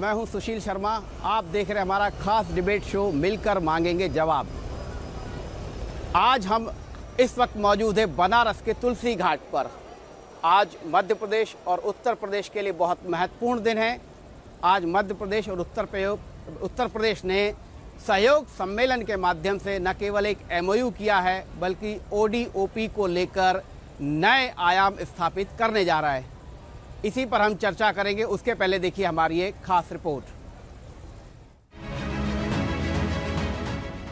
मैं हूं सुशील शर्मा। आप देख रहे हैं हमारा खास डिबेट शो मिलकर मांगेंगे जवाब। आज हम इस वक्त मौजूद है बनारस के तुलसी घाट पर। आज मध्य प्रदेश और उत्तर प्रदेश के लिए बहुत महत्वपूर्ण दिन है। आज मध्य प्रदेश और उत्तर प्रदेश ने सहयोग सम्मेलन के माध्यम से न केवल एक MOU किया है बल्कि ODOP को लेकर नए आयाम स्थापित करने जा रहा है। इसी पर हम चर्चा करेंगे। उसके पहले देखिए हमारी एक खास रिपोर्ट।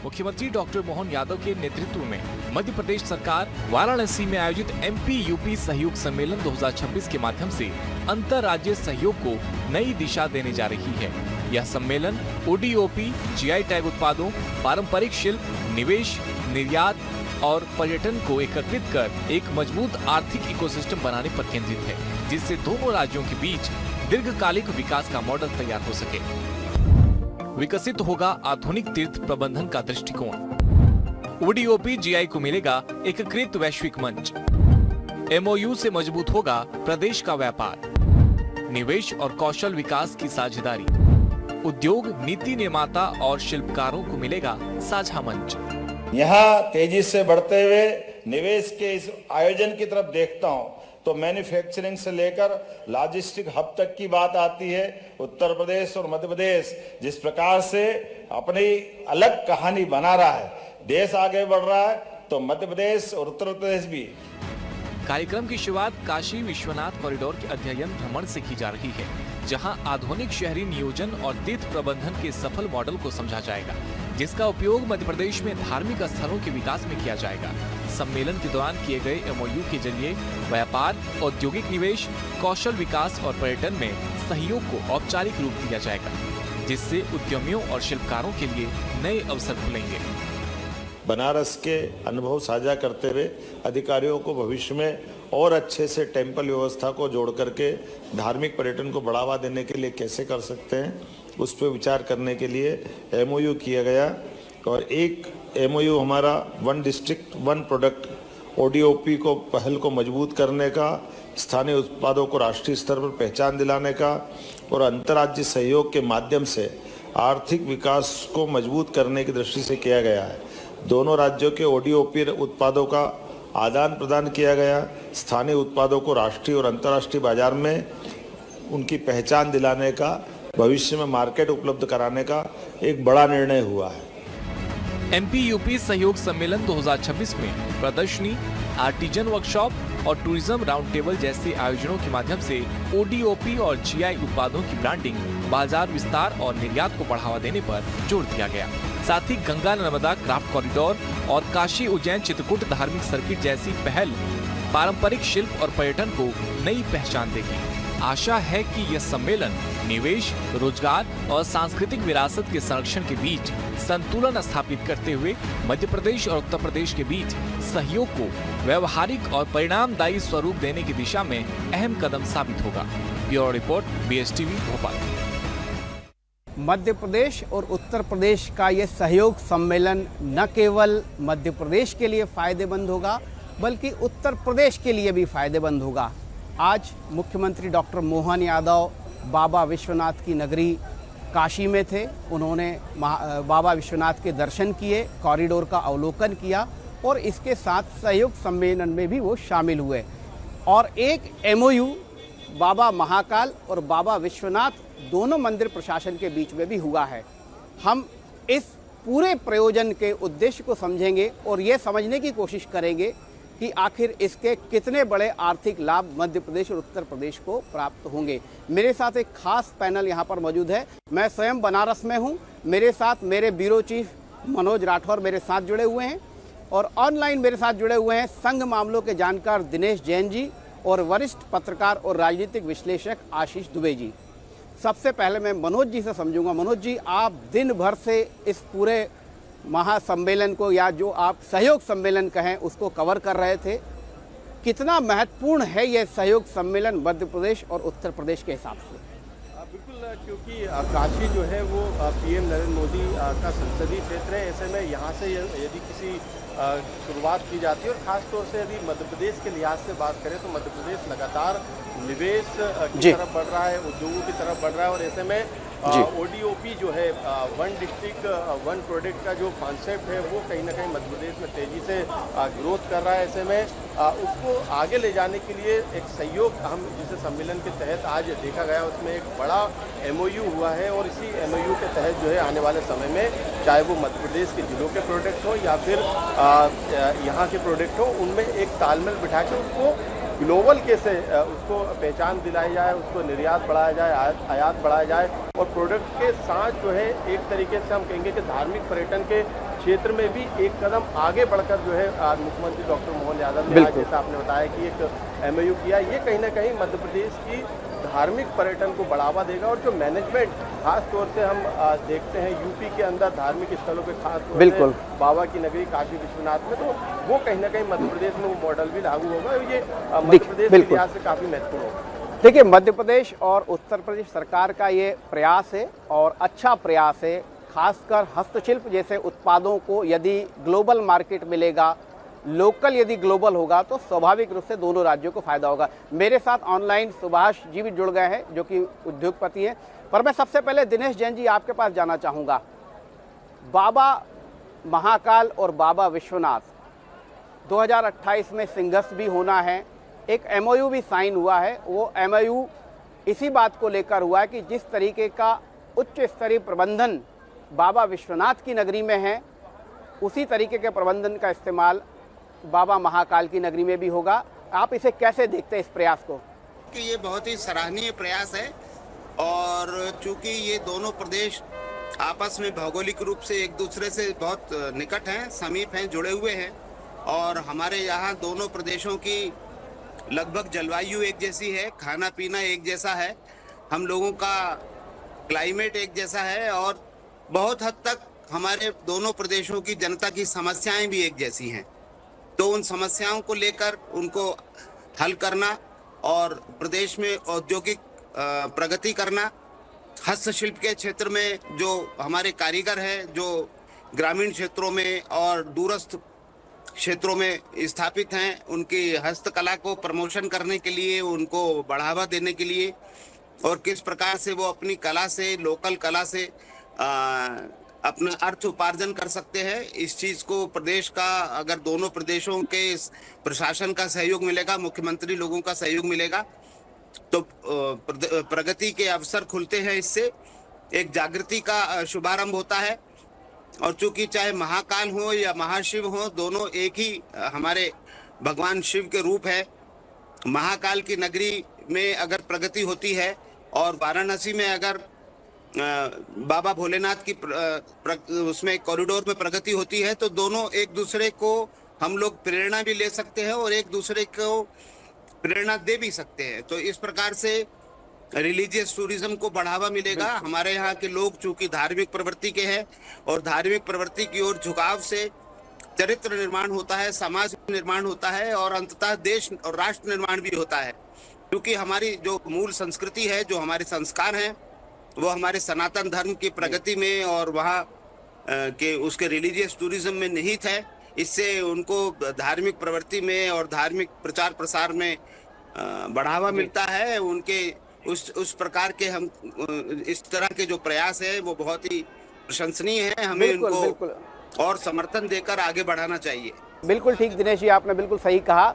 मुख्यमंत्री डॉक्टर मोहन यादव के नेतृत्व में मध्य प्रदेश सरकार वाराणसी में आयोजित MP-UP सहयोग सम्मेलन 2026 के माध्यम से अंतर्राज्यीय सहयोग को नई दिशा देने जा रही है। यह सम्मेलन ODOP, GI टैग उत्पादों, पारंपरिक शिल्प, निवेश, निर्यात और पर्यटन को एकत्रित कर एक मजबूत आर्थिक इकोसिस्टम बनाने पर केंद्रित है, जिससे दोनों राज्यों के बीच दीर्घकालिक विकास का मॉडल तैयार हो सके। विकसित होगा आधुनिक तीर्थ प्रबंधन का दृष्टिकोण। ODOP GI को मिलेगा एकीकृत वैश्विक मंच। MOU से मजबूत होगा प्रदेश का व्यापार, निवेश और कौशल विकास की साझेदारी। उद्योग, नीति निर्माता और शिल्पकारों को मिलेगा साझा मंच। यहाँ तेजी से बढ़ते हुए निवेश के इस आयोजन की तरफ देखता हूँ तो मैन्युफैक्चरिंग से लेकर लॉजिस्टिक हब तक की बात आती है। उत्तर प्रदेश और मध्य प्रदेश जिस प्रकार से अपनी अलग कहानी बना रहा है, देश आगे बढ़ रहा है, तो मध्य प्रदेश और उत्तर प्रदेश भी। कार्यक्रम की शुरुआत काशी विश्वनाथ कॉरिडोर के अध्ययन भ्रमण से की जा रही है, जहां आधुनिक शहरी नियोजन और तीर्थ प्रबंधन के सफल मॉडल को समझा जाएगा, जिसका उपयोग मध्य प्रदेश में धार्मिक स्थलों के विकास में किया जाएगा। सम्मेलन के दौरान किए गए MOU के जरिए व्यापार, औद्योगिक निवेश, कौशल विकास और पर्यटन में सहयोग को औपचारिक रूप दिया जाएगा, जिससे उद्यमियों और शिल्पकारों के लिए नए अवसर खुलेंगे। बनारस के अनुभव साझा करते हुए अधिकारियों को भविष्य में और अच्छे से टेम्पल व्यवस्था को जोड़ करके धार्मिक पर्यटन को बढ़ावा देने के लिए कैसे कर सकते हैं, उस पर विचार करने के लिए MOU किया गया। और एक MOU हमारा 1 डिस्ट्रिक्ट 1 प्रोडक्ट ODOP को पहल को मजबूत करने का, स्थानीय उत्पादों को राष्ट्रीय स्तर पर पहचान दिलाने का और अंतर्राज्यीय सहयोग के माध्यम से आर्थिक विकास को मजबूत करने की दृष्टि से किया गया है। दोनों राज्यों के ODOP उत्पादों का आदान प्रदान किया गया। स्थानीय उत्पादों को राष्ट्रीय और अंतर्राष्ट्रीय बाजार में उनकी पहचान दिलाने का, भविष्य में मार्केट उपलब्ध कराने का एक बड़ा निर्णय हुआ है। MP-UP सहयोग सम्मेलन 2026 में प्रदर्शनी, आर्टिजन वर्कशॉप और टूरिज्म राउंड टेबल जैसे आयोजनों के माध्यम से ODOP और GI उत्पादों की ब्रांडिंग, बाजार विस्तार और निर्यात को बढ़ावा देने पर जोर दिया गया। साथ ही गंगा नर्मदा क्राफ्ट कॉरिडोर और काशी उज्जैन चित्रकूट धार्मिक सर्किट जैसी पहल पारंपरिक शिल्प और पर्यटन को नई पहचान देगी। आशा है कि यह सम्मेलन निवेश, रोजगार और सांस्कृतिक विरासत के संरक्षण के बीच संतुलन स्थापित करते हुए मध्य प्रदेश और उत्तर प्रदेश के बीच सहयोग को व्यवहारिक और परिणामदायी स्वरूप देने की दिशा में अहम कदम साबित होगा। Bureau report, BSTV Bhopal. Madhya Pradesh और उत्तर प्रदेश का ये सहयोग सम्मेलन न केवल मध्य प्रदेश के लिए फायदेमंद होगा बल्कि उत्तर प्रदेश के लिए भी फायदेमंद होगा। आज मुख्यमंत्री डॉक्टर मोहन यादव बाबा विश्वनाथ की नगरी काशी में थे। उन्होंने बाबा विश्वनाथ के दर्शन किए, कॉरिडोर का अवलोकन किया और इसके साथ सहयोग सम्मेलन में भी वो शामिल हुए। और एक MOU बाबा महाकाल और बाबा विश्वनाथ दोनों मंदिर प्रशासन के बीच में भी हुआ है। हम इस पूरे प्रयोजन के उद्देश्य को समझेंगे और ये समझने की कोशिश करेंगे कि आखिर इसके कितने बड़े आर्थिक लाभ मध्य प्रदेश और उत्तर प्रदेश को प्राप्त होंगे। मेरे साथ एक खास पैनल यहाँ पर मौजूद है। मैं स्वयं बनारस में हूँ। मेरे साथ मेरे ब्यूरो चीफ मनोज राठौर मेरे साथ जुड़े हुए हैं और ऑनलाइन मेरे साथ जुड़े हुए हैं संघ मामलों के जानकार दिनेश जैन जी और वरिष्ठ पत्रकार और राजनीतिक विश्लेषक आशीष दुबे जी। सबसे पहले मैं मनोज जी से समझूंगा। मनोज जी, आप दिन भर से इस पूरे महासम्मेलन को या जो आप सहयोग सम्मेलन कहें उसको कवर कर रहे थे। कितना महत्वपूर्ण है यह सहयोग सम्मेलन मध्य प्रदेश और उत्तर प्रदेश के हिसाब से? बिल्कुल, क्योंकि काशी जो है वो PM नरेंद्र मोदी का संसदीय क्षेत्र है। ऐसे में यहाँ से यदि किसी शुरुआत की जाती है और ख़ास तौर से यदि मध्य प्रदेश के लिहाज से बात करें तो मध्य प्रदेश लगातार निवेश की तरफ बढ़ रहा है, उद्योगों की तरफ बढ़ रहा है और ऐसे में ODOP जो है वन डिस्ट्रिक्ट वन प्रोडक्ट का जो कॉन्सेप्ट है वो कहीं ना कहीं मध्य प्रदेश में तेज़ी से ग्रोथ कर रहा है। ऐसे में उसको आगे ले जाने के लिए एक सहयोग हम जिसे सम्मेलन के तहत आज देखा गया, उसमें एक बड़ा MOU हुआ है और इसी MOU के तहत जो है आने वाले समय में चाहे वो मध्य प्रदेश के जिलों के प्रोडक्ट हो या फिर यहाँ के प्रोडक्ट हो, उनमें एक तालमेल बिठा के उसको ग्लोबल कैसे उसको पहचान दिलाई जाए, उसको निर्यात बढ़ाया जाए, आयात बढ़ाया जाए और प्रोडक्ट के साथ जो है एक तरीके से हम कहेंगे कि धार्मिक पर्यटन के क्षेत्र में भी एक कदम आगे बढ़कर जो है आज मुख्यमंत्री डॉक्टर मोहन यादव ने आज जैसा आपने बताया कि एक MOU किया, ये कहीं ना कहीं मध्य प्रदेश की धार्मिक पर्यटन को बढ़ावा देगा। और जो मैनेजमेंट खास तौर से हम देखते हैं यूपी के अंदर धार्मिक स्थलों पे खास तौर से बाबा की नगरी काशी विश्वनाथ में, तो वो कहीं ना कहीं मध्य प्रदेश में वो मॉडल भी लागू होगा। ये मध्य प्रदेश के लिहाज से काफ़ी महत्वपूर्ण होगा। देखिए, मध्य प्रदेश और उत्तर प्रदेश सरकार का ये प्रयास है और अच्छा प्रयास है, खासकर हस्तशिल्प जैसे उत्पादों को यदि ग्लोबल मार्केट मिलेगा, लोकल यदि ग्लोबल होगा तो स्वाभाविक रूप से दोनों राज्यों को फायदा होगा। मेरे साथ ऑनलाइन सुभाष जी भी जुड़ गए हैं जो कि उद्योगपति हैं, पर मैं सबसे पहले दिनेश जैन जी आपके पास जाना चाहूँगा। बाबा महाकाल और बाबा विश्वनाथ 2028 में सिंघस भी होना है, एक MOU भी साइन हुआ है। वो MOU इसी बात को लेकर हुआ है कि जिस तरीके का उच्च स्तरीय प्रबंधन बाबा विश्वनाथ की नगरी में है, उसी तरीके के प्रबंधन का इस्तेमाल बाबा महाकाल की नगरी में भी होगा। आप इसे कैसे देखते हैं इस प्रयास को? कि ये बहुत ही सराहनीय प्रयास है और चूंकि ये दोनों प्रदेश आपस में भौगोलिक रूप से एक दूसरे से बहुत निकट हैं, समीप हैं, जुड़े हुए हैं और हमारे यहाँ दोनों प्रदेशों की लगभग जलवायु एक जैसी है, खाना पीना एक जैसा है, हम लोगों का क्लाइमेट एक जैसा है और बहुत हद तक हमारे दोनों प्रदेशों की जनता की समस्याएं भी एक जैसी हैं। तो उन समस्याओं को लेकर उनको हल करना और प्रदेश में औद्योगिक प्रगति करना, हस्तशिल्प के क्षेत्र में जो हमारे कारीगर हैं, जो ग्रामीण क्षेत्रों में और दूरस्थ क्षेत्रों में स्थापित हैं, उनकी हस्तकला को प्रमोशन करने के लिए, उनको बढ़ावा देने के लिए और किस प्रकार से वो अपनी कला से, लोकल कला से अपना अर्थ उपार्जन कर सकते हैं, इस चीज को प्रदेश का अगर दोनों प्रदेशों के प्रशासन का सहयोग मिलेगा, मुख्यमंत्री लोगों का सहयोग मिलेगा तो प्रगति के अवसर खुलते हैं। इससे एक जागृति का शुभारंभ होता है और चूंकि चाहे महाकाल हो या महाशिव हो, दोनों एक ही हमारे भगवान शिव के रूप है। महाकाल की नगरी में अगर प्रगति होती है और वाराणसी में अगर बाबा भोलेनाथ की उसमें कॉरिडोर में प्रगति होती है तो दोनों एक दूसरे को हम लोग प्रेरणा भी ले सकते हैं और एक दूसरे को प्रेरणा दे भी सकते हैं। तो इस प्रकार से रिलीजियस टूरिज्म को बढ़ावा मिलेगा। हमारे यहाँ के लोग चूंकि धार्मिक प्रवृत्ति के हैं और धार्मिक प्रवृत्ति की ओर झुकाव से चरित्र निर्माण होता है, समाज निर्माण होता है और अंततः देश और राष्ट्र निर्माण भी होता है। क्योंकि हमारी जो मूल संस्कृति है, जो हमारे संस्कार हैं, वो हमारे सनातन धर्म की प्रगति में और वहाँ के उसके रिलीजियस टूरिज्म में निहित है। इससे उनको धार्मिक प्रवृत्ति में और धार्मिक प्रचार प्रसार में बढ़ावा मिलता है। उनके उस प्रकार के हम इस तरह के जो प्रयास है वो बहुत ही प्रशंसनीय है। हमें उनको और समर्थन देकर आगे बढ़ाना चाहिए। बिल्कुल ठीक दिनेश जी, आपने बिल्कुल सही कहा।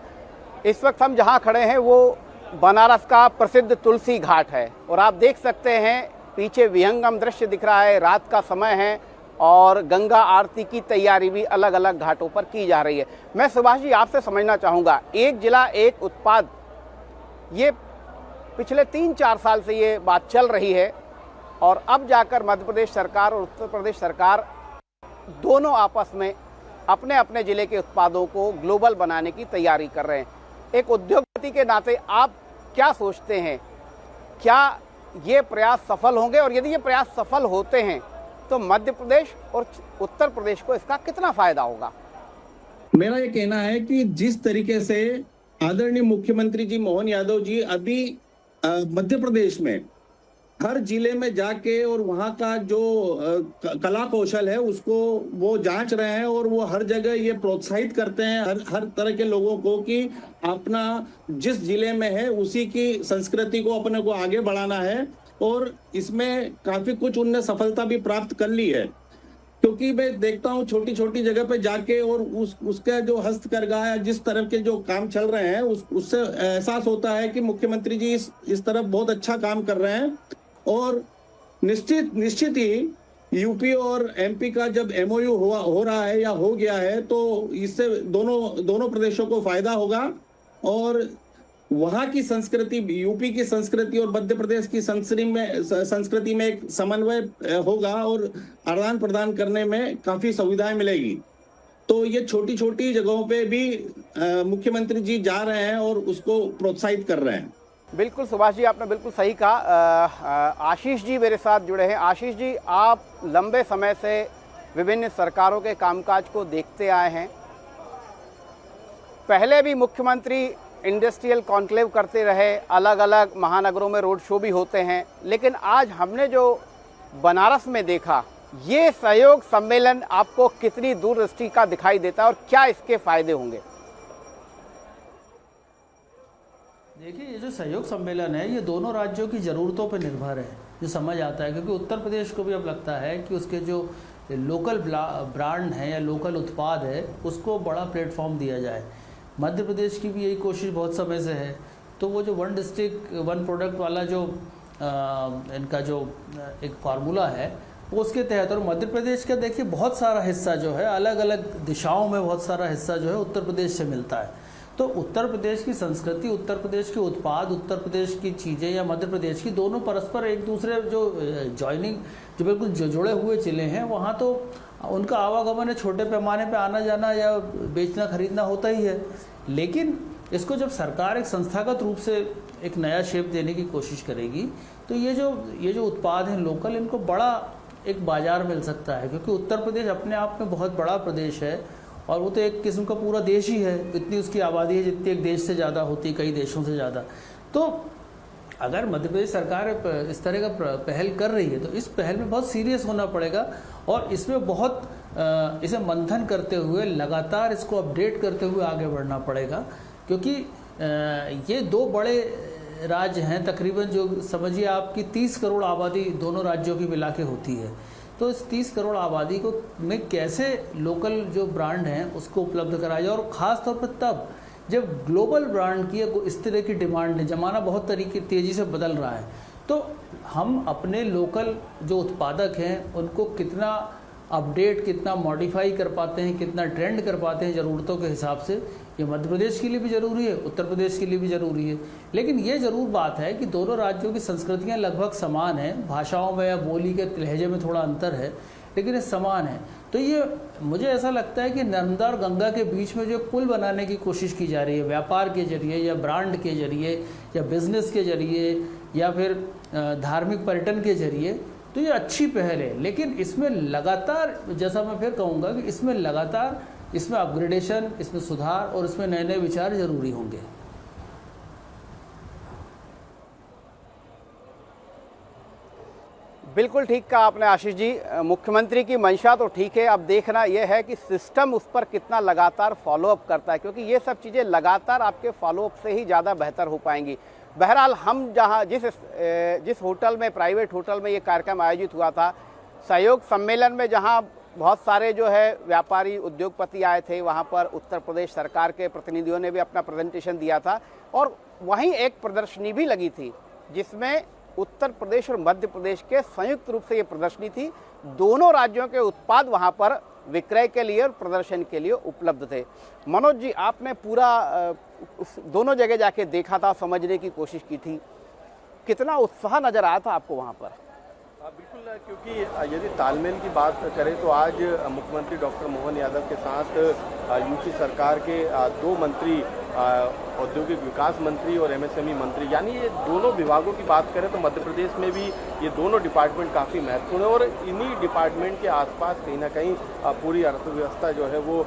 इस वक्त हम जहाँ खड़े हैं वो बनारस का प्रसिद्ध तुलसी घाट है और आप देख सकते हैं पीछे विहंगम दृश्य दिख रहा है, रात का समय है और गंगा आरती की तैयारी भी अलग अलग घाटों पर की जा रही है। मैं सुभाष जी आपसे समझना चाहूँगा, एक जिला एक उत्पाद, ये पिछले 3-4 साल से ये बात चल रही है और अब जाकर मध्य प्रदेश सरकार और उत्तर प्रदेश सरकार दोनों आपस में अपने अपने ज़िले के उत्पादों को ग्लोबल बनाने की तैयारी कर रहे हैं। एक उद्योगपति के नाते आप क्या सोचते हैं, क्या ये प्रयास सफल होंगे और यदि ये प्रयास सफल होते हैं तो मध्य प्रदेश और उत्तर प्रदेश को इसका कितना फायदा होगा? मेरा ये कहना है कि जिस तरीके से आदरणीय मुख्यमंत्री जी मोहन यादव जी अभी मध्य प्रदेश में हर जिले में जाके और वहाँ का जो कला कौशल है उसको वो जांच रहे हैं और वो हर जगह ये प्रोत्साहित करते हैं हर तरह के लोगों को कि अपना जिस जिले में है उसी की संस्कृति को अपने को आगे बढ़ाना है। और इसमें काफी कुछ उनने सफलता भी प्राप्त कर ली है, क्योंकि मैं देखता हूँ छोटी छोटी जगह पे जाके और उसका जो हस्तकरघा है, जिस तरह के जो काम चल रहे हैं, उससे एहसास होता है कि मुख्यमंत्री जी इस तरफ बहुत अच्छा काम कर रहे हैं। और निश्चित ही यूपी और एमपी का जब एमओयू हो रहा है या हो गया है, तो इससे दोनों प्रदेशों को फायदा होगा और वहां की संस्कृति, यूपी की संस्कृति और मध्य प्रदेश की संस्कृति में एक समन्वय होगा और आदान प्रदान करने में काफी सुविधाएं मिलेगी। तो ये छोटी छोटी जगहों पे भी मुख्यमंत्री जी जा रहे हैं और उसको प्रोत्साहित कर रहे हैं। बिल्कुल सुभाष जी, आपने बिल्कुल सही कहा। आशीष जी मेरे साथ जुड़े हैं। आशीष जी, आप लंबे समय से विभिन्न सरकारों के कामकाज को देखते आए हैं। पहले भी मुख्यमंत्री इंडस्ट्रियल कॉन्क्लेव करते रहे, अलग अलग महानगरों में रोड शो भी होते हैं, लेकिन आज हमने जो बनारस में देखा, ये सहयोग सम्मेलन आपको कितनी दूरदृष्टि का दिखाई देता है और क्या इसके फायदे होंगे? देखिए, ये जो सहयोग सम्मेलन है, ये दोनों राज्यों की ज़रूरतों पर निर्भर है, जो समझ आता है। क्योंकि उत्तर प्रदेश को भी अब लगता है कि उसके जो लोकल ब्रांड हैं या लोकल उत्पाद है, उसको बड़ा प्लेटफॉर्म दिया जाए। मध्य प्रदेश की भी यही कोशिश बहुत समय से है। तो वो जो वन डिस्ट्रिक्ट वन प्रोडक्ट वाला जो इनका जो एक फार्मूला है, वो उसके तहत, और मध्य प्रदेश का देखिए बहुत सारा हिस्सा जो है, अलग अलग दिशाओं में बहुत सारा हिस्सा जो है उत्तर प्रदेश से मिलता है। तो उत्तर प्रदेश की संस्कृति, उत्तर प्रदेश के उत्पाद, उत्तर प्रदेश की चीज़ें या मध्य प्रदेश की, दोनों परस्पर एक दूसरे जो जॉइनिंग जो बिल्कुल जुड़े हुए चले हैं, वहाँ तो उनका आवागमन है, छोटे पैमाने पे आना जाना या बेचना खरीदना होता ही है। लेकिन इसको जब सरकार एक संस्थागत रूप से एक नया शेप देने की कोशिश करेगी, तो ये जो उत्पाद हैं लोकल, इनको बड़ा एक बाज़ार मिल सकता है। क्योंकि उत्तर प्रदेश अपने आप में बहुत बड़ा प्रदेश है और वो तो एक किस्म का पूरा देश ही है। इतनी उसकी आबादी है जितनी एक देश से ज़्यादा होती है, कई देशों से ज़्यादा। तो अगर मध्य प्रदेश सरकार इस तरह का पहल कर रही है, तो इस पहल में बहुत सीरियस होना पड़ेगा और इसमें बहुत इसे मंथन करते हुए, लगातार इसको अपडेट करते हुए आगे बढ़ना पड़ेगा। क्योंकि ये दो बड़े राज्य हैं, तकरीबन जो समझिए आपकी 30 करोड़ आबादी दोनों राज्यों की मिला के होती है। तो इस 30 करोड़ आबादी को में कैसे लोकल जो ब्रांड हैं उसको उपलब्ध कराया जाए, और ख़ास तौर पर तब जब ग्लोबल ब्रांड की इस तरह की डिमांड है। ज़माना बहुत तेज़ी से बदल रहा है, तो हम अपने लोकल जो उत्पादक हैं उनको कितना अपडेट, कितना मॉडिफाई कर पाते हैं, कितना ट्रेंड कर पाते हैं ज़रूरतों के हिसाब से, ये मध्य प्रदेश के लिए भी ज़रूरी है, उत्तर प्रदेश के लिए भी ज़रूरी है। लेकिन ये ज़रूर बात है कि दोनों राज्यों की संस्कृतियाँ लगभग समान हैं, भाषाओं में या बोली के लहजे में थोड़ा अंतर है, लेकिन ये समान है। तो ये मुझे ऐसा लगता है कि नर्मदा और गंगा के बीच में जो पुल बनाने की कोशिश की जा रही है, व्यापार के जरिए या ब्रांड के जरिए या बिजनेस के जरिए या फिर धार्मिक पर्यटन के जरिए, तो ये अच्छी पहल है। लेकिन इसमें लगातार, जैसा मैं फिर कहूँगा कि इसमें लगातार इसमें अपग्रेडेशन, इसमें सुधार और इसमें नए नए विचार जरूरी होंगे। बिल्कुल ठीक कहा आपने आशीष जी। मुख्यमंत्री की मंशा तो ठीक है, अब देखना यह है कि सिस्टम उस पर कितना लगातार फॉलोअप करता है, क्योंकि ये सब चीज़ें लगातार आपके फॉलोअप से ही ज़्यादा बेहतर हो पाएंगी। बहरहाल हम जहाँ जिस होटल में, प्राइवेट होटल में ये कार्यक्रम आयोजित हुआ था, सहयोग सम्मेलन में, जहाँ बहुत सारे जो है व्यापारी उद्योगपति आए थे, वहाँ पर उत्तर प्रदेश सरकार के प्रतिनिधियों ने भी अपना प्रेजेंटेशन दिया था, और वहीं एक प्रदर्शनी भी लगी थी जिसमें उत्तर प्रदेश और मध्य प्रदेश के संयुक्त रूप से ये प्रदर्शनी थी। दोनों राज्यों के उत्पाद वहाँ पर विक्रय के लिए और प्रदर्शन के लिए उपलब्ध थे। मनोज जी, आपने पूरा दोनों जगह जाके देखा था, समझने की कोशिश की थी, कितना उत्साह नज़र आया था आपको वहाँ पर? बिल्कुल, क्योंकि यदि तालमेल की बात करें तो आज मुख्यमंत्री डॉक्टर मोहन यादव के साथ यूपी सरकार के दो मंत्री, औद्योगिक विकास मंत्री और एमएसएमई मंत्री, यानी ये दोनों विभागों की बात करें तो मध्य प्रदेश में भी ये दोनों डिपार्टमेंट काफ़ी महत्वपूर्ण है, और इन्हीं डिपार्टमेंट के आसपास कहीं ना कहीं पूरी अर्थव्यवस्था जो है वो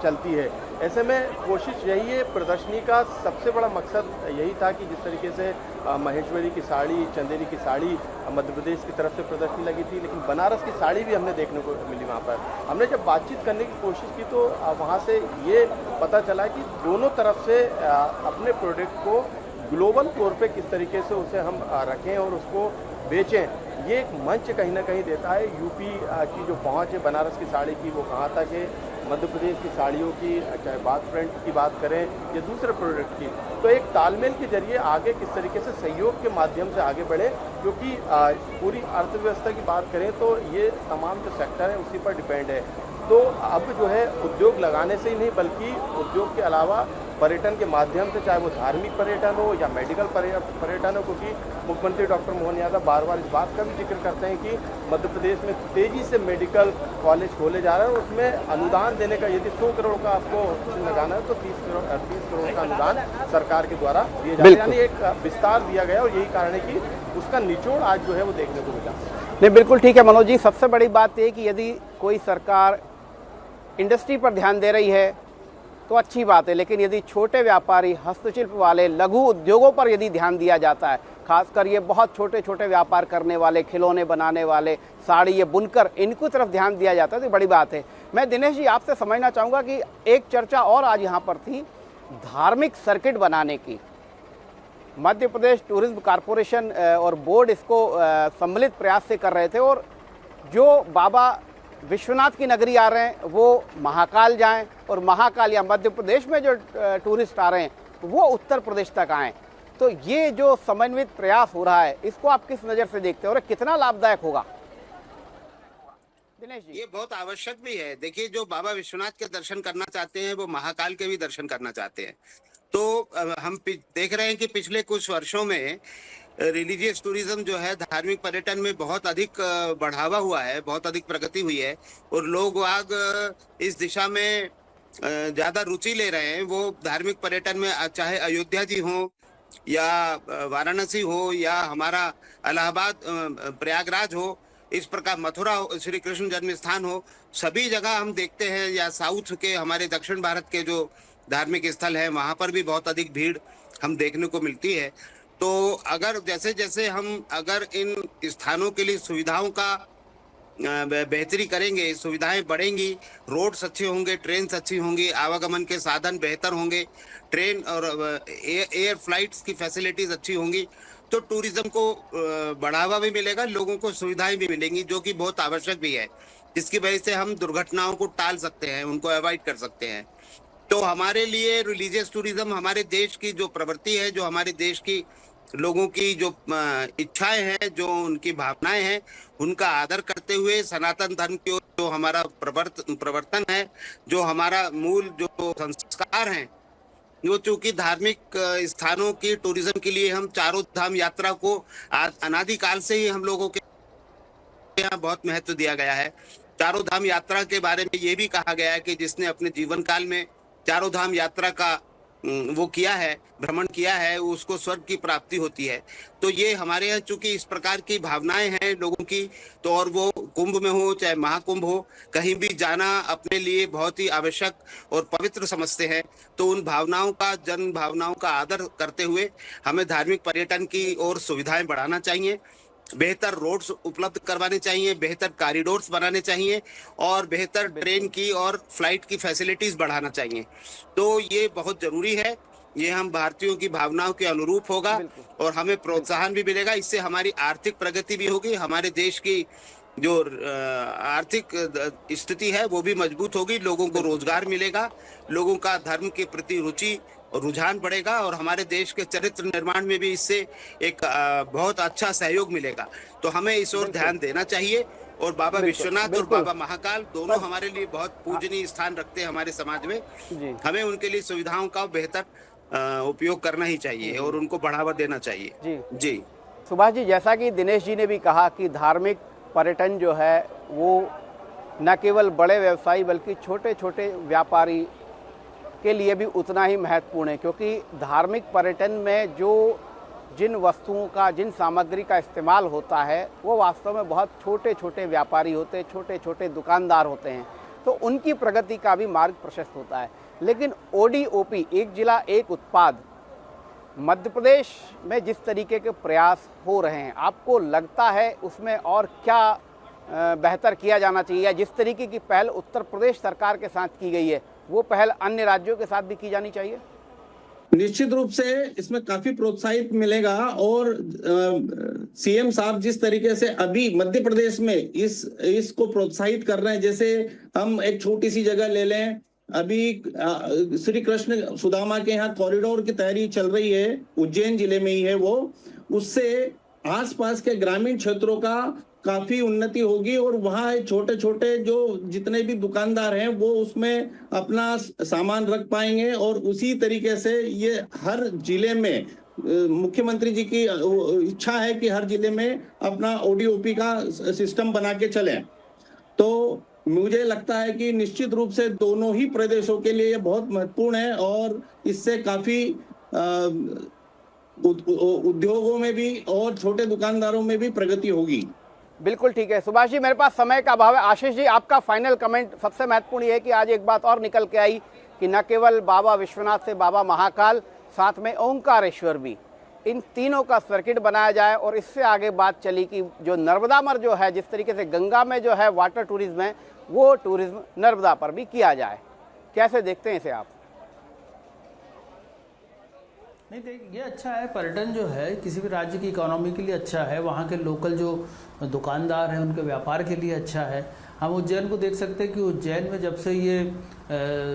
चलती है। ऐसे में कोशिश यही है, प्रदर्शनी का सबसे बड़ा मकसद यही था कि जिस तरीके से महेश्वरी की साड़ी, चंदेरी की साड़ी मध्य प्रदेश की तरफ से प्रदर्शनी लगी थी, लेकिन बनारस की साड़ी भी हमने देखने को मिली वहाँ पर। हमने जब बातचीत करने की कोशिश की तो वहाँ से ये पता चला कि दोनों तरफ से अपने प्रोडक्ट को ग्लोबल तौर पे किस तरीके से उसे हम रखें और उसको बेचें, ये एक मंच कहीं ना कहीं देता है। यूपी की जो पहुंच है बनारस की साड़ी की वो कहाँ तक है, मध्य प्रदेश की साड़ियों की चाहे बात प्रिंट की बात करें या दूसरे प्रोडक्ट की, तो एक तालमेल के जरिए आगे किस तरीके से सहयोग के माध्यम से आगे बढ़े, क्योंकि पूरी अर्थव्यवस्था की बात करें तो ये तमाम जो सेक्टर है उसी पर डिपेंड है। तो अब जो है उद्योग लगाने से ही नहीं बल्कि उद्योग के अलावा पर्यटन के माध्यम से, चाहे वो धार्मिक पर्यटन हो या मेडिकल पर्यटन हो, क्योंकि मुख्यमंत्री डॉक्टर मोहन यादव बार बार इस बात का भी जिक्र करते हैं कि मध्य प्रदेश में तेजी से मेडिकल कॉलेज खोले जा रहे हैं और उसमें अनुदान देने का, यदि 100 करोड़ का आपको लगाना है तो 30 करोड़ का अनुदान सरकार के द्वारा दिया जा रहा है, यानी एक विस्तार दिया गया और यही कारण है कि उसका निचोड़ आज जो है वो देखने को मिला। नहीं, बिल्कुल ठीक है मनोज जी। सबसे बड़ी बात यह कि यदि कोई सरकार इंडस्ट्री पर ध्यान दे रही है तो अच्छी बात है, लेकिन यदि छोटे व्यापारी, हस्तशिल्प वाले, लघु उद्योगों पर यदि ध्यान दिया जाता है, खासकर ये बहुत छोटे छोटे व्यापार करने वाले, खिलौने बनाने वाले, साड़ी, ये बुनकर, इनको तरफ ध्यान दिया जाता है तो बड़ी बात है। मैं दिनेश जी आपसे समझना चाहूँगा कि एक चर्चा और आज यहाँ पर थी धार्मिक सर्किट बनाने की। मध्य प्रदेश टूरिज्म कॉरपोरेशन और बोर्ड इसको सम्मिलित प्रयास से कर रहे थे और जो बाबा विश्वनाथ की नगरी आ रहे हैं वो महाकाल जाएं और महाकाल या मध्य प्रदेश में जो टूरिस्ट आ रहे हैं वो उत्तर प्रदेश तक आएं। तो ये जो समन्वित प्रयास हो रहा है इसको आप किस नज़र से देखते हैं और कितना लाभदायक होगा? दिनेश जी। ये बहुत आवश्यक भी है। देखिए, जो बाबा विश्वनाथ के दर्शन करना चाहते हैं वो महाकाल के भी दर्शन करना चाहते हैं। तो हम देख रहे हैं कि पिछले कुछ वर्षों में रिलीजियस टूरिज्म जो है, धार्मिक पर्यटन में बहुत अधिक बढ़ावा हुआ है, बहुत अधिक प्रगति हुई है और लोग वाग इस दिशा में ज्यादा रुचि ले रहे हैं। वो धार्मिक पर्यटन में चाहे अयोध्या जी हो या वाराणसी हो या हमारा इलाहाबाद प्रयागराज हो, इस प्रकार मथुरा हो, श्री कृष्ण जन्म स्थान हो, सभी जगह हम देखते हैं, या साउथ के हमारे दक्षिण भारत के जो धार्मिक स्थल है वहां पर भी बहुत अधिक भीड़ हम देखने को मिलती है। तो अगर जैसे जैसे हम अगर इन स्थानों के लिए सुविधाओं का बेहतरी करेंगे, सुविधाएं बढ़ेंगी, रोड्स अच्छे होंगे, ट्रेन अच्छी होंगी, आवागमन के साधन बेहतर होंगे, ट्रेन और एयर फ्लाइट्स की फैसिलिटीज अच्छी होंगी, तो टूरिज्म को बढ़ावा भी मिलेगा, लोगों को सुविधाएं भी मिलेंगी, जो कि बहुत आवश्यक भी है, जिसकी वजह से हम दुर्घटनाओं को टाल सकते हैं, उनको अवॉइड कर सकते हैं। तो हमारे लिए रिलीजियस टूरिज्म हमारे देश की जो प्रवृत्ति है, जो हमारे देश की लोगों की जो इच्छाएं हैं, जो उनकी भावनाएं हैं, उनका आदर करते हुए सनातन धर्म की जो हमारा प्रवर्तन है, जो हमारा मूल जो संस्कार हैं, वो चूंकि धार्मिक स्थानों की टूरिज्म के लिए हम चारों धाम यात्रा को अनादिकाल से ही हम लोगों के यहाँ बहुत महत्व दिया गया है। चारों धाम यात्रा के बारे में ये भी कहा गया है कि जिसने अपने जीवन काल में चारों धाम यात्रा का वो किया है, भ्रमण किया है, उसको स्वर्ग की प्राप्ति होती है। तो ये हमारे यहाँ चूंकि इस प्रकार की भावनाएं हैं लोगों की, तो और वो कुंभ में हो चाहे महाकुंभ हो, कहीं भी जाना अपने लिए बहुत ही आवश्यक और पवित्र समझते हैं। तो उन भावनाओं का, जन भावनाओं का आदर करते हुए हमें धार्मिक पर्यटन की और सुविधाएं बढ़ाना चाहिए, बेहतर रोड्स उपलब्ध करवाने चाहिए, बेहतर कॉरिडोर्स बनाने चाहिए और बेहतर ट्रेन की और फ्लाइट की फैसिलिटीज बढ़ाना चाहिए। तो ये बहुत जरूरी है, ये हम भारतीयों की भावनाओं के अनुरूप होगा और हमें प्रोत्साहन भी मिलेगा। इससे हमारी आर्थिक प्रगति भी होगी, हमारे देश की जो आर्थिक स्थिति है वो भी मजबूत होगी, लोगों को रोजगार मिलेगा, लोगों का धर्म के प्रति रुचि और रुझान बढ़ेगा और हमारे देश के चरित्र निर्माण में भी इससे एक बहुत अच्छा सहयोग मिलेगा। तो हमें इस ओर ध्यान देना चाहिए और बाबा विश्वनाथ और बाबा महाकाल दोनों हमारे लिए बहुत पूजनीय स्थान रखते हैं हमारे समाज में। हमें उनके लिए सुविधाओं का बेहतर उपयोग करना ही चाहिए और उनको बढ़ावा देना चाहिए। जी सुभाष जी, जैसा कि दिनेश जी ने भी कहा कि धार्मिक पर्यटन जो है वो न केवल बड़े व्यवसायी बल्कि छोटे छोटे व्यापारी के लिए भी उतना ही महत्वपूर्ण है, क्योंकि धार्मिक पर्यटन में जिन वस्तुओं का, जिन सामग्री का इस्तेमाल होता है वो वास्तव में बहुत छोटे छोटे व्यापारी होते हैं, छोटे छोटे दुकानदार होते हैं, तो उनकी प्रगति का भी मार्ग प्रशस्त होता है। लेकिन ODOP, एक जिला एक उत्पाद, मध्य प्रदेश में जिस तरीके के प्रयास हो रहे हैं, आपको लगता है उसमें और क्या बेहतर किया जाना चाहिए, या जिस तरीके की पहल उत्तर प्रदेश सरकार के साथ की गई है वो पहल अन्य राज्यों के साथ भी की जानी चाहिए? निश्चित रूप से इसमें काफी प्रोत्साहित मिलेगा। और सीएम साहब जिस तरीके से अभी मध्य प्रदेश में इसको प्रोत्साहित कर रहे हैं, जैसे हम एक छोटी सी जगह ले लें, अभी श्री कृष्ण सुदामा के यहाँ कॉरिडोर की तैयारी चल रही है, उज्जैन जिले में ही है वो, उससे आसपास के ग्रामीण क्षेत्रों का काफी उन्नति होगी और वहाँ छोटे छोटे जो जितने भी दुकानदार हैं वो उसमें अपना सामान रख पाएंगे। और उसी तरीके से ये हर जिले में मुख्यमंत्री जी की इच्छा है कि हर जिले में अपना ओडीओपी का सिस्टम बना के चलें। तो मुझे लगता है कि निश्चित रूप से दोनों ही प्रदेशों के लिए ये बहुत महत्वपूर्ण है और इससे काफी उद्योगों में भी और छोटे दुकानदारों में भी प्रगति होगी। बिल्कुल ठीक है सुभाष जी, मेरे पास समय का अभाव है। आशीष जी, आपका फाइनल कमेंट। सबसे महत्वपूर्ण ये है कि आज एक बात और निकल के आई कि न केवल बाबा विश्वनाथ से बाबा महाकाल, साथ में ओंकारेश्वर भी, इन तीनों का सर्किट बनाया जाए। और इससे आगे बात चली कि जो नर्मदा मर जो है, जिस तरीके से गंगा में जो है वाटर टूरिज्म है, वो टूरिज्म नर्मदा पर भी किया जाए। कैसे देखते हैं इसे आप? नहीं देखिए, ये अच्छा है। पर्यटन जो है किसी भी राज्य की इकोनॉमी के लिए अच्छा है, वहाँ के लोकल जो दुकानदार हैं उनके व्यापार के लिए अच्छा है। हम उज्जैन को देख सकते हैं कि उज्जैन में जब से ये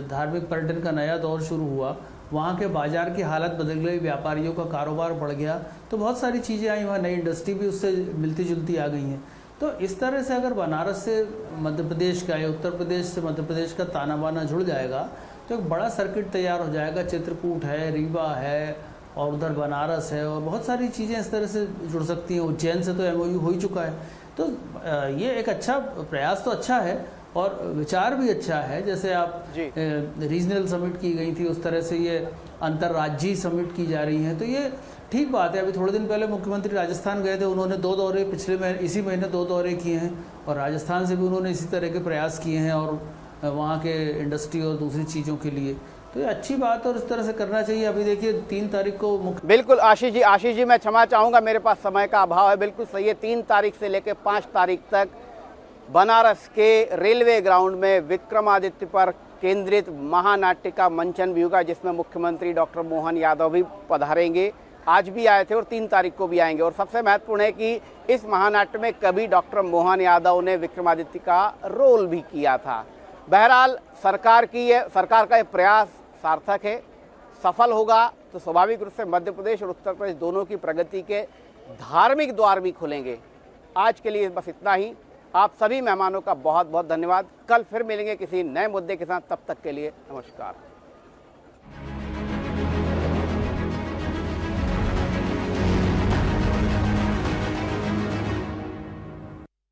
धार्मिक पर्यटन का नया दौर शुरू हुआ, वहाँ के बाज़ार की हालत बदल गई, व्यापारियों का कारोबार बढ़ गया, तो बहुत सारी चीज़ें आई, वहाँ नई इंडस्ट्री भी उससे मिलती जुलती आ गई हैं। तो इस तरह से अगर बनारस से मध्य प्रदेश का या उत्तर प्रदेश से मध्य प्रदेश का ताना बाना जुड़ जाएगा तो एक बड़ा सर्किट तैयार हो जाएगा। चित्रकूट है, रीवा है और उधर बनारस है और बहुत सारी चीज़ें इस तरह से जुड़ सकती हैं। उज्जैन से तो एमओयू हो ही चुका है। तो ये एक अच्छा प्रयास तो अच्छा है और विचार भी अच्छा है। जैसे आप रीजनल समिट की गई थी, उस तरह से ये अंतर्राज्यीय समिट की जा रही हैं, तो ये ठीक बात है। अभी थोड़े दिन पहले मुख्यमंत्री राजस्थान गए थे, उन्होंने 2 दौरे इसी महीने 2 दौरे किए हैं और राजस्थान से भी उन्होंने इसी तरह के प्रयास किए हैं और वहाँ के इंडस्ट्री और दूसरी चीज़ों के लिए। तो ये अच्छी बात है और इस तरह से करना चाहिए। अभी देखिए 3 तारीख को बिल्कुल आशीष जी मैं क्षमा चाहूँगा, मेरे पास समय का अभाव है। बिल्कुल सही है, 3 तारीख से लेकर 5 तारीख तक बनारस के रेलवे ग्राउंड में विक्रमादित्य पर केंद्रित महानाट्य का मंचन भी होगा, जिसमें मुख्यमंत्री डॉक्टर मोहन यादव भी पधारेंगे। आज भी आए थे और 3 तारीख को भी आएंगे। और सबसे महत्वपूर्ण है कि इस महानाट्य में कभी डॉक्टर मोहन यादव ने विक्रमादित्य का रोल भी किया था। बहरहाल सरकार का ये प्रयास सार्थक है, सफल होगा तो स्वाभाविक रूप से मध्य प्रदेश और उत्तर प्रदेश दोनों की प्रगति के धार्मिक द्वार भी खुलेंगे। आज के लिए बस इतना ही। आप सभी मेहमानों का बहुत बहुत धन्यवाद। कल फिर मिलेंगे किसी नए मुद्दे के साथ, तब तक के लिए नमस्कार।